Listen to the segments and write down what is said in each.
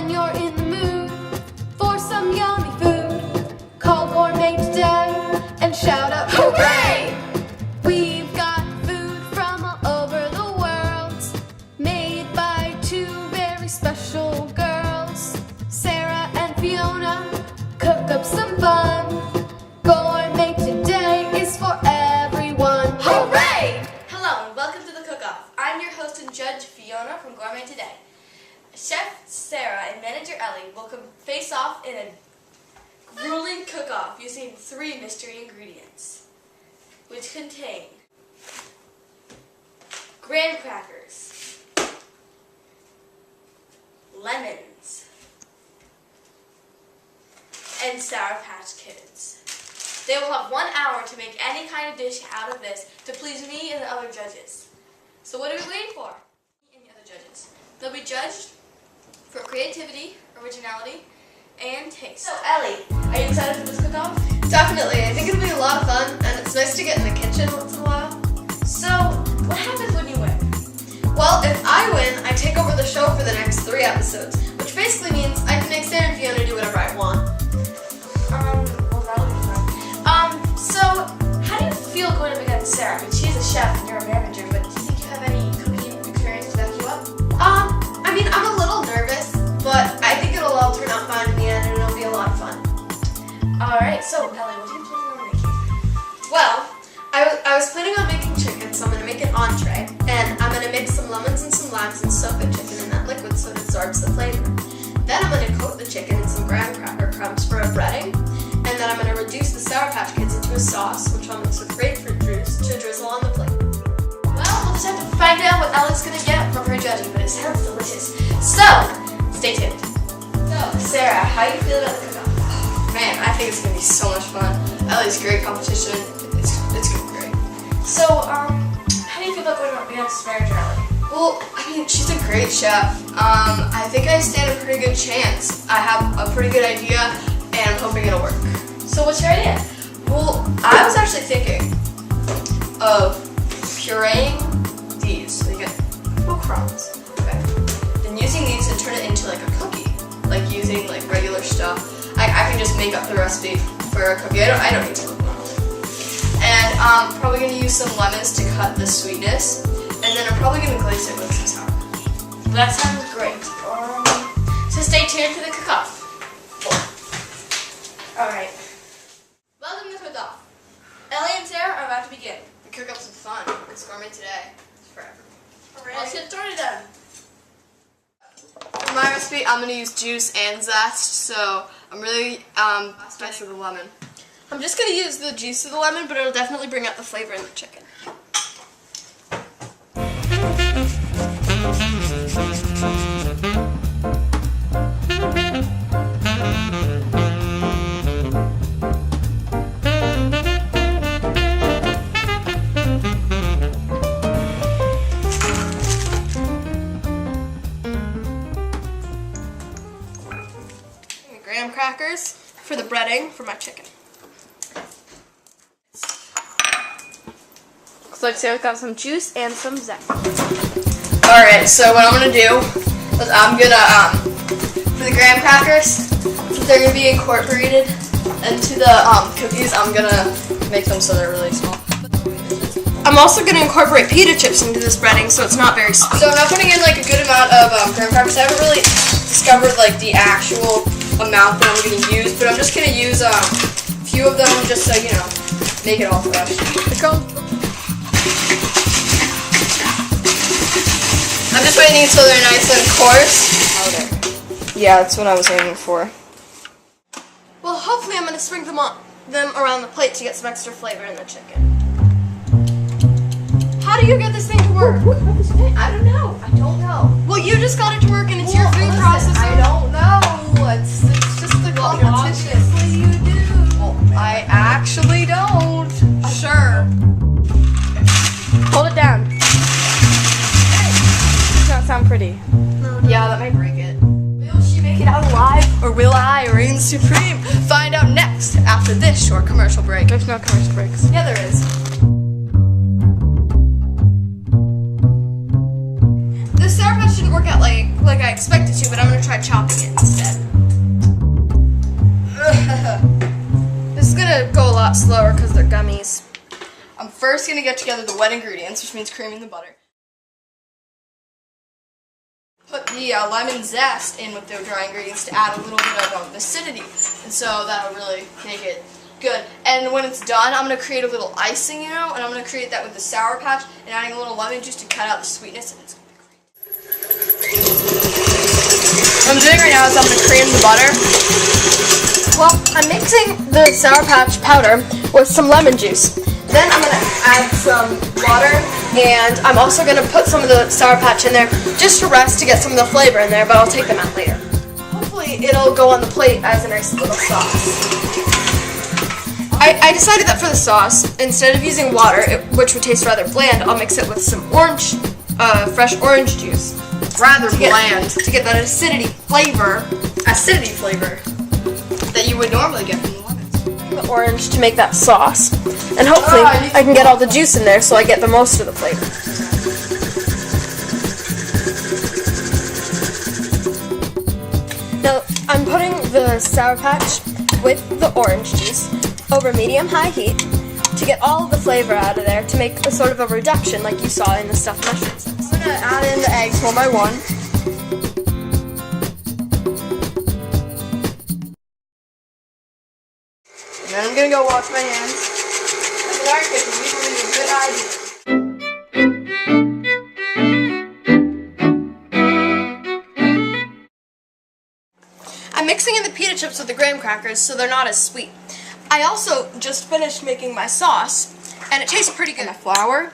when you're in the mood for some yummy food, call Gourmet Today and shout out hooray! We've got food from all over the world, made by two very special girls. Sarah and Fiona cook up some fun. Gourmet Today is for everyone. Hooray! Hello and welcome to the Cook-off. I'm your host and judge, Fiona from Gourmet Today. Chef Sarah and Manager Ellie will face off in a grueling cook-off using 3 mystery ingredients, which contain graham crackers, lemons, and Sour Patch Kids. They will have 1 hour to make any kind of dish out of this to please me and the other judges. So what are we waiting for? And the other judges. They'll be judged for creativity, originality, and taste. So Ellie, are you excited for this cook-off? Definitely. I think it'll be a lot of fun, and it's nice to get in the kitchen once in a while. So, what happens when you win? Well, if I win, I take over the show for the next 3 episodes, which basically means I can make Sarah and Fiona do whatever I want. Well, that'll be fun. So, how do you feel going up against Sarah? I mean, she's a chef and you're a manager, but do you think you have any cooking experience to back you up? I'm a little nervous, but I think it'll all turn out fine in the end, and it'll be a lot of fun. Alright, so Ellie, what are you planning on making? Well, I was planning on making chicken, so I'm going to make an entree, and I'm going to mix some lemons and some limes and soak the chicken in that liquid so it absorbs the flavor. Then I'm going to coat the chicken in some graham cracker crumbs for a breading, and then I'm going to reduce the Sour Patch Kids into a sauce, which I'll mix with grapefruit juice to drizzle on the plate. Well, we'll just have to find out what Ellie's going to get from her judging, but it sounds delicious. So, stay tuned. So, Sarah, how do you feel about the cook-off? Man, I think it's going to be so much fun. Ellie's great competition. It's going to be great. So, how do you feel about going up against Manager Ellie? Well, I mean, she's a great chef. I think I stand a pretty good chance. I have a pretty good idea, and I'm hoping it'll work. So, what's your idea? Well, I was actually thinking of pureeing these. So you get little crumbs, okay? Then using these to turn it into like a cookie, like using like regular stuff. I can just make up the recipe for a cookie. I don't need to look one. And probably gonna use some lemons to cut the sweetness, and then I'm probably gonna glaze it with some sour patch. That sounds great. So stay tuned for the cook-off. Alright. Welcome to the cook-off. Ellie and Sarah are about to begin. The cook-off's fun. It's Gourmet Today. It's forever. Let's get started then. For my recipe, I'm gonna use juice and zest, so I'm really spice of the lemon. I'm just gonna use the juice of the lemon, but it'll definitely bring out the flavor in the chicken. Graham crackers for the breading for my chicken. Looks like Sarah's got some juice and some zest. Alright, so what I'm gonna do is I'm gonna, for the graham crackers, since they're gonna be incorporated into the cookies, I'm gonna make them so they're really small. I'm also gonna incorporate pita chips into this breading so it's not very sweet. So I'm not putting in like a good amount of graham crackers. I haven't really discovered like the actual amount that I'm going to use, but I'm just going to use a few of them just so, you know, make it all fresh. I'm just waiting until they're nice and coarse. Yeah, that's what I was aiming for. Well, hopefully I'm going to sprinkle them around the plate to get some extra flavor in the chicken. How do you get this thing to work? I don't know. I don't know. Well, you just got it to work and it's your food process. I don't know. It's just the competition. Obviously you do. Well, I actually don't. Sure. Hold it down. Does not sound pretty. Yeah, that might break it. Will she make it out alive, or will I reign supreme? Find out next after this short commercial break. There's no commercial breaks. Yeah, there is. the Sour Patch didn't work out like I expected to, but I'm gonna try chopping it instead. This is gonna go a lot slower because they're gummies. I'm first gonna get together the wet ingredients, which means creaming the butter. Put the lemon zest in with the dry ingredients to add a little bit of acidity, and so that'll really make it good. And when it's done, I'm going to create a little icing, and I'm going to create that with the Sour Patch and adding a little lemon juice to cut out the sweetness, and it's going to be great. What I'm doing right now is I'm going to cream the butter. Well, I'm mixing the Sour Patch powder with some lemon juice. Then I'm going to add some water, and I'm also going to put some of the Sour Patch in there just to rest to get some of the flavor in there, but I'll take them out later. Hopefully it'll go on the plate as a nice little sauce. I decided that for the sauce, instead of using water, which would taste rather bland, I'll mix it with some fresh orange juice. Rather bland. To get that acidity flavor that you would normally get from the lemons. The orange to make that sauce. And hopefully I can get all the juice in there so I get the most of the flavor. Now I'm putting the Sour Patch with the orange juice over medium-high heat to get all of the flavor out of there to make a sort of a reduction like you saw in the stuffed mushrooms. I'm going to add in the eggs one by one. And then I'm going to go wash my hands. That's in our kitchen. Usually a good idea. I'm mixing in the pita chips with the graham crackers so they're not as sweet. I also just finished making my sauce, and it tastes pretty good. My flour,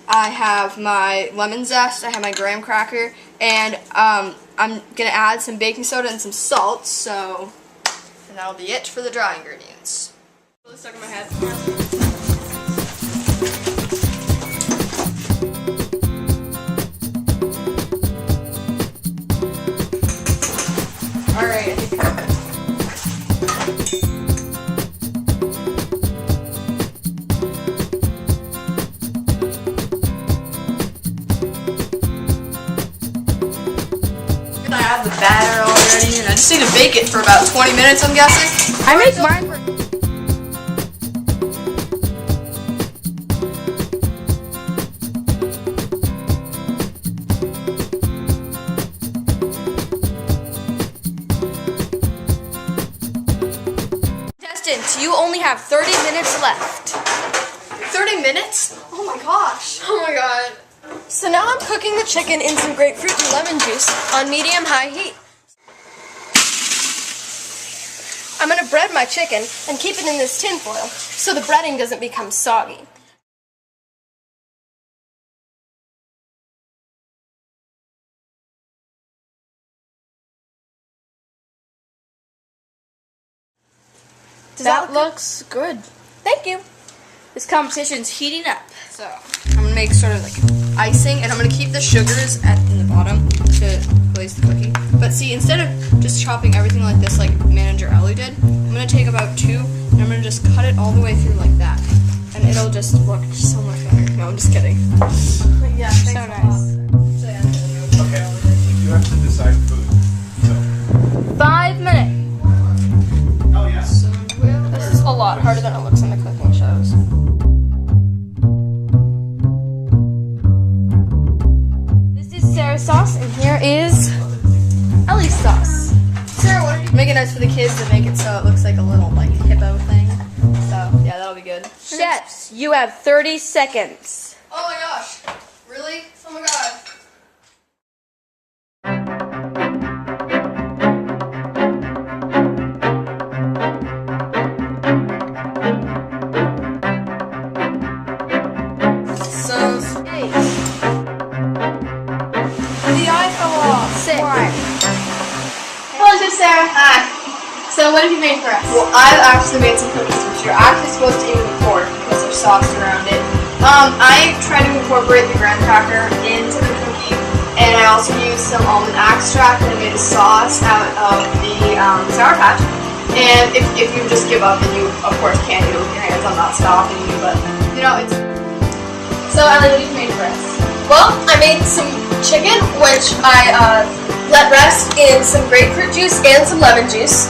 I have my lemon zest, I have my graham cracker, and I'm going to add some baking soda and some salt, and that'll be it for the dry ingredients. Really stuck in my head. Alright, I think I have the batter already, and I just need to bake it for about 20 minutes, I'm guessing. I make mine for... Contestant, you only have 30 minutes left. 30 minutes? Oh my gosh. Oh my god. So now I'm cooking the chicken in some grapefruit and lemon juice on medium-high heat. I'm going to bread my chicken and keep it in this tin foil so the breading doesn't become soggy. That looks good. Thank you. This competition's heating up. So I'm going to make sort of like icing, and I'm going to keep the sugars in the bottom to glaze the cookie. But see, instead of just chopping everything like this like Manager Ellie did, I'm going to take about 2 and I'm going to just cut it all the way through like that. And it'll just look so much better. No, I'm just kidding. But yeah, So nice. Okay, you have to decide food. So. 5 minutes. Oh yeah. This is a lot harder than it looks in the cooking shows. This is Sarah's sauce, and here is Ellie's sauce. Sarah, what are you making nice for the kids to make it so it looks like a little like hippo thing? So yeah, that'll be good. Chefs, you have 30 seconds. Oh my gosh. Really? Oh my god. So, Hey, the eye fell off. 6. Hello, Chef Sarah. Hi. So what have you made for us? Well, I've actually made some cookies which you're actually supposed to eat with a fork because there's sauce around it. I tried to incorporate the graham cracker into the cookie, and I also used some almond extract and I made a sauce out of the Sour Patch. And if you just give up, then you of course can't eat it with your hands. I'm not stopping you, but you know it's. So Ellie, what have you made for us? Well, I made some chicken, which I let rest in some grapefruit juice and some lemon juice,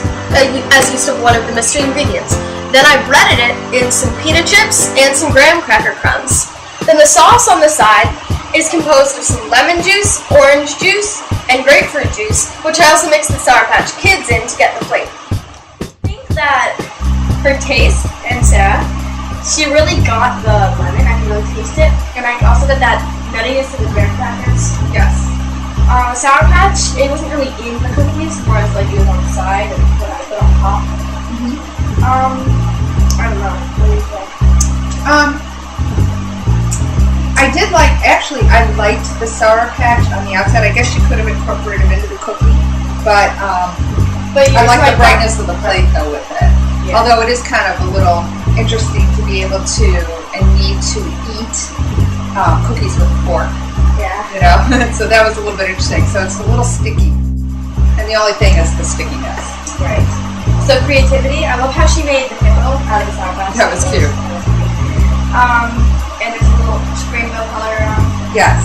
as used of one of the mystery ingredients. Then I breaded it in some pita chips and some graham cracker crumbs. Then the sauce on the side is composed of some lemon juice, orange juice, and grapefruit juice, which I also mixed the Sour Patch Kids in to get the flavor. I think that her taste, and Sarah, she really got the lemon. I can really taste it. And I also got that nuttiness of the graham crackers. Yes. Sour Patch, it wasn't really in the cookies, more as like it was on the side and what I put on top. I don't know. What do you think? I did like, actually, I liked the Sour Patch on the outside. I guess you could have incorporated them into the cookie, but I like the brightness of the plate though with it. Yeah. Although it is kind of a little interesting to be able to and need to eat cookies with a fork. Yeah. You know, so that was a little bit interesting. So it's a little sticky, and the only thing is the stickiness. Right. So creativity. I love how she made the pickle out of the Sour Patch. That was cute. And there's a little rainbow color around. Yes.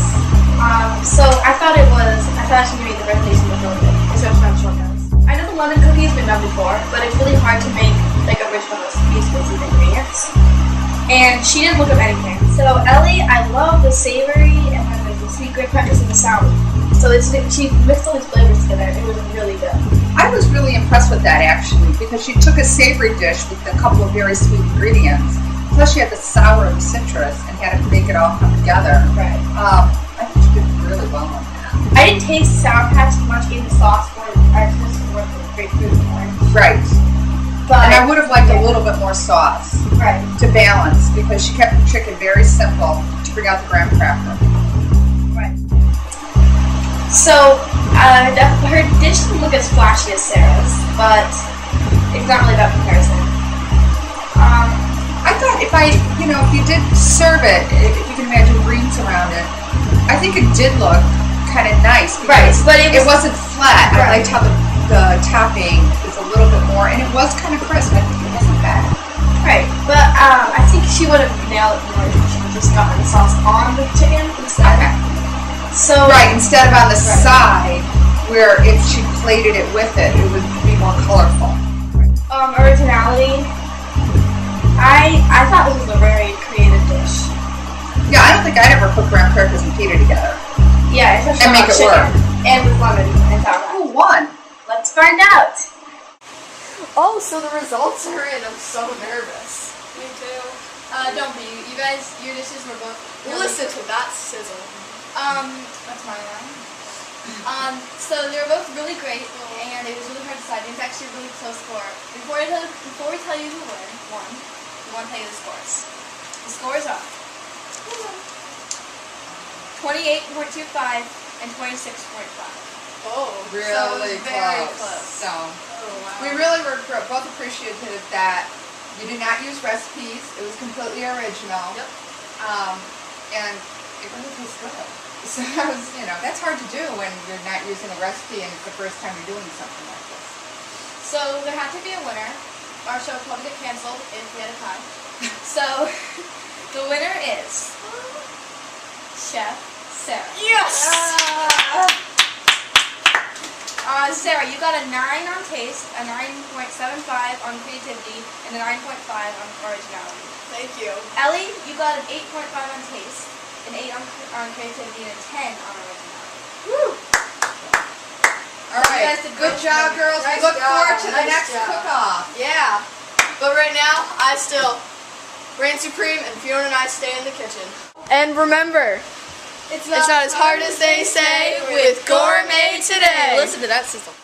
So I thought she made the presentation look really good, especially on short notes. I know the lemon cookie has been done before, but it's really hard to make like original recipes with these ingredients. And she didn't look up anything. So Ellie, I love the savory and then there's the sweet graham crackers and the sour. So she mixed all these flavors together. It was really good. I was really impressed with that actually, because she took a savory dish with a couple of very sweet ingredients, plus she had the sour and the citrus, and had to make it all come together. Right. I think she did really well on that. I didn't taste Sour Patch much in the sauce or the grapefruit and orange. Right. But And I would have liked a little bit more sauce right. to balance, because she kept the chicken very simple to bring out the graham cracker. Right. So her dish didn't look as flashy as Sarah's, but it's not really about comparison. I thought if you did serve it, if you can imagine greens around it, I think it did look kind of nice. Right, Because but it wasn't flat. Right. I liked how the topping is a little bit more, and it was kind of crisp. I think it wasn't bad. Right, but I think she would have nailed it more if she would just gotten the sauce on the chicken instead. Okay. So Right, instead of on the side, where if she plated it with it, it would be more colorful. Originality. I thought this was a very creative dish. Yeah, I don't think I'd ever put graham crackers and pita together. Yeah, especially And on make it chicken work. and with lemon and sour patch. Who won? Let's find out. Oh, so the results are in. I'm so nervous. Me too. Don't be. You guys, your dishes were both. Listen to that sizzle. That's my line. So they were both really great, and it was really hard to decide. It was actually a really close score. Before we tell you who won, we want to tell you the scores. The scores are 28.25 and 26.5. Oh, really So it was very close. So wow. we really were both appreciative that you did not use recipes. It was completely original. Yep. And it really tastes good. So that's hard to do when you're not using a recipe and it's the first time you're doing something like this. So there had to be a winner. Our show would probably get canceled if we had a tie. So the winner is Chef Sarah. Yes! Sarah, you got a 9 on taste, a 9.75 on creativity, and a 9.5 on originality. Thank you. Ellie, you got an 8.5 on taste, an 8 on creativity, and a 10 on originality. Woo! All You right. guys did Good great. job, girls. Nice we look job. forward to the Nice next job. cook-off. Yeah. But right now, I still reign supreme, and Fiona and I stay in the kitchen. And remember, it's not as hard as they say with Gourmet Today. Listen to that sizzle.